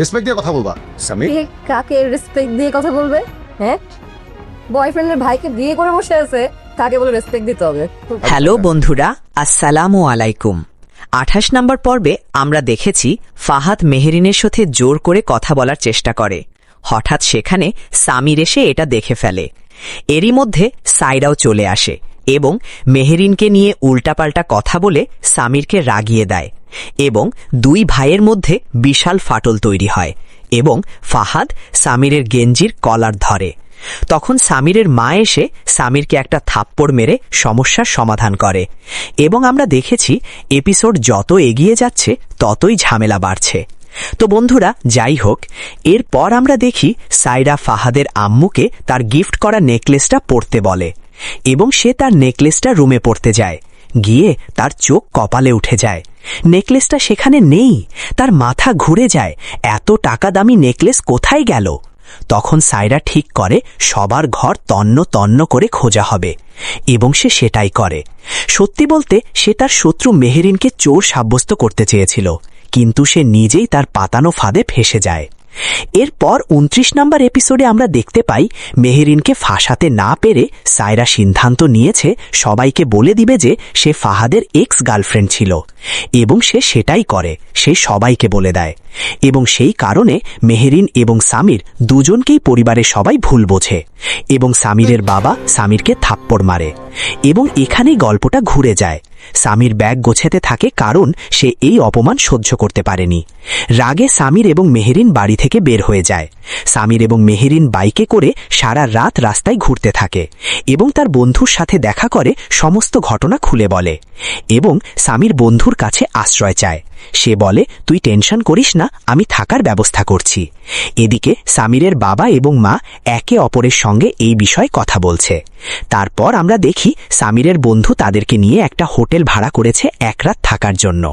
Respect দিয়ে কথা বলবা সামির। কে কাকে রেসপেক্ট দিয়ে কথা বলবে? হ্যাঁ, বয়ফ্রেন্ডের ভাইকে বিয়ে করে বসে আছে, তাকে বলে রেসপেক্ট দিতে হবে? হ্যালো বন্ধুরা, আসসালামু আলাইকুম। 28 নম্বর পর্বে আমরা দেখেছি ফাহাদ মেহেরিনের সাথে জোর করে কথা বলার চেষ্টা করে। হঠাৎ সেখানে সামির এসে এটা দেখে ফেলে। এরই মধ্যে সাইরাও চলে আসে এবং মেহেরিনকে নিয়ে উল্টাপাল্টা কথা বলে সামিরকে রাগিয়ে দেয় এবং দুই ভাইয়ের মধ্যে বিশাল ফাটল তৈরি হয় এবং ফাহাদ সামিরের গেঞ্জির কলার ধরে। তখন সামিরের মা এসে সামিরকে একটা থাপ্পড় মেরে সমস্যার সমাধান করে এবং আমরা দেখেছি এপিসোড যত এগিয়ে যাচ্ছে ততই ঝামেলা বাড়ছে। তো বন্ধুরা, যাই হোক, এরপর আমরা দেখি সাইরা ফাহাদের আম্মুকে তার গিফট করা নেকলেসটা পরতে বলে এবং সে তার নেকলেসটা রুমে পরতে যায়। গিয়ে তার চোখ কপালে উঠে যায়। নেকলেসটা সেখানে নেই। তার মাথা ঘুরে যায়, এত টাকা দামি নেকলেস কোথায় গেল? তখন সাইরা ঠিক করে সবার ঘর তন্ন তন্ন করে খোঁজা হবে এবং সে সেটাই করে। সত্যি বলতে সে তার শত্রু মেহেরিনকে চোর সাব্যস্ত করতে চেয়েছিল, কিন্তু সে নিজেই তার পাতানো ফাঁদে ফেসে যায়। এরপর 29 নম্বর এপিসোডে আমরা দেখতে পাই মেহেরিনকে ফাঁসাতে না পেরে সাইরা সিদ্ধান্ত নিয়েছে সবাইকে বলে দিবে যে সে ফাহাদের এক্স গার্লফ্রেন্ড ছিল এবং সে সেটাই করে, সে সবাইকে বলে দেয় এবং সেই কারণে মেহেরিন এবং সামির দুজনকেই পরিবারের সবাই ভুল বোঝে এবং সামিরের বাবা সামিরকে থাপ্পড় মারে এবং এখানেই গল্পটা ঘুরে যায়। সামির ব্যাগ গোছাতে থাকে কারণ সে এই অপমান সহ্য করতে পারেনি। রাগে সামির এবং মেহেরিন বাড়ি থেকে বের হয়ে যায়। সামির এবং মেহেরিন বাইকে করে সারা রাত রাস্তায় ঘুরতে থাকে এবং তার বন্ধুর সাথে দেখা করে সমস্ত ঘটনা খুলে বলে এবং সামির বন্ধুর কাছে আশ্রয় চায়। সে বলে, তুই টেনশন করিস না, আমি থাকার ব্যবস্থা করছি। এদিকে সামিরের বাবা এবং মা একে অপরের সঙ্গে এই বিষয়ে কথা বলছে। তারপর আমরা দেখি সামিরের বন্ধু তাদেরকে নিয়ে একটা হোটেল ভাড়া করেছে এক রাত থাকার জন্য।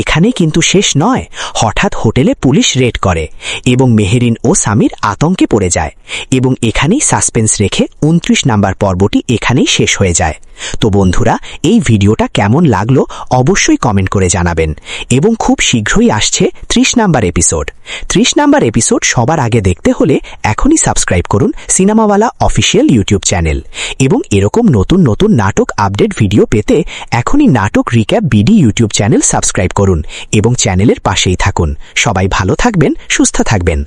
এখানে কিন্তু শেষ নয়, হঠাৎ হোটেলে পুলিশ রেড করে এবং মেহেরিন ও সামির আতঙ্কে পড়ে যায় এবং এখানেই সাসপেন্স রেখে 29 নম্বর পর্বটি এখানেই শেষ হয়ে যায়। তো বন্ধুরা, এই ভিডিওটা কেমন লাগলো অবশ্যই কমেন্ট করে জানাবেন এবং খুব শীঘ্রই আসছে 30 নম্বর এপিসোড। 30 নম্বর এপিসোড সবার আগে দেখতে হলে এখনই সাবস্ক্রাইব করুন সিনেমাওয়ালা অফিসিয়াল ইউটিউব চ্যানেল এবং এরকম নতুন নতুন নাটক আপডেট ভিডিও পেতে এখনই নাটক recap BD YouTube channel subscribe করুন এবং চ্যানেলের পাশেই থাকুন। সবাই ভালো থাকবেন, সুস্থ থাকবেন।